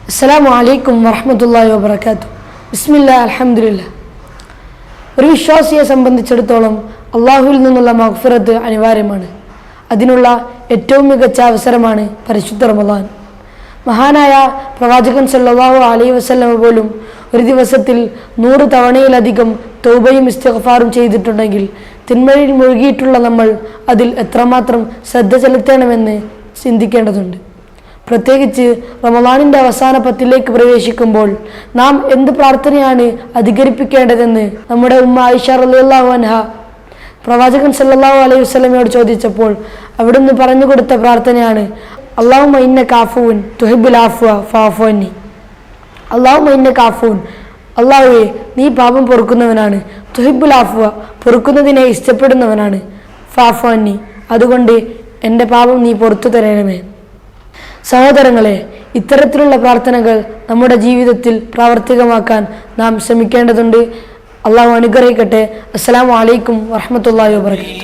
അസ്സലാമു അലൈക്കും വറഹ്മത്തുള്ളാഹി വബറകാതുഹു. ബിസ്മില്ലാ അൽഹംദുലില്ലാ. ഒരു വിശ്വാസിയെ സംബന്ധിച്ചിടത്തോളം അള്ളാഹുവിൽ നിന്നുള്ള മഗ്ഫിറത്ത് അനിവാര്യമാണ്. അതിനുള്ള ഏറ്റവും മികച്ച അവസരമാണ് പരിശുദ്ധ റമദാൻ. മഹാനായ പ്രവാചകൻ സല്ലല്ലാഹു അലൈഹി വസല്ലമ പോലും ഒരു ദിവസത്തിൽ 100 തവണയിലധികം തൗബയും ഇസ്തിഗ്ഫാറും ചെയ്തിട്ടുണ്ടെങ്കിൽ തിന്മയിൽ മുഴുകിയിട്ടുള്ള നമ്മൾ അതിൽ എത്രമാത്രം ശ്രദ്ധ ചെലുത്തണമെന്ന് ചിന്തിക്കേണ്ടതുണ്ട്. പ്രത്യേകിച്ച് റമദാനിൻ്റെ അവസാന 10 പ്രവേശിക്കുമ്പോൾ നാം എന്ത് പ്രാർത്ഥനയാണ് അധികരിപ്പിക്കേണ്ടതെന്ന് നമ്മുടെ ഉമ്മ ആയിഷ റളിയല്ലാഹു അൻഹ പ്രവാചകൻ സല്ലല്ലാഹു അലൈഹി വസല്ലമയോട് ചോദിച്ചപ്പോൾ അവിടുന്ന് പറഞ്ഞു കൊടുത്ത പ്രാർത്ഥനയാണ് അല്ലാഹുമ്മ ഇന്നക അഫൂൻ തുഹിബ്ബുൽ അഫ്വ ഫഅഫു അന്നി. അല്ലാഹുമ്മ ഇന്നക അഫൂൻ, അല്ലാഹുവേ നീ പാപം പൊറുക്കുന്നവനാണ്, തുഹിബ്ബുൽ അഫ്വ പൊറുക്കുന്നതിനെ ഇഷ്ടപ്പെടുന്നവനാണ്, ഫഅഫു അന്നി അതുകൊണ്ട് എൻ്റെ പാപം നീ പുറത്തു തരണമേ. സഹോദരങ്ങളെ, ഇത്തരത്തിലുള്ള പ്രാർത്ഥനകൾ നമ്മുടെ ജീവിതത്തിൽ പ്രാവർത്തികമാക്കാൻ നാം ശ്രമിക്കേണ്ടതുണ്ട്. അള്ളാഹു അനുഗ്രഹിക്കട്ടെ. അസ്സലാമു അലൈക്കും വറഹ്മത്തുള്ളാഹി വബറകാതുഹു.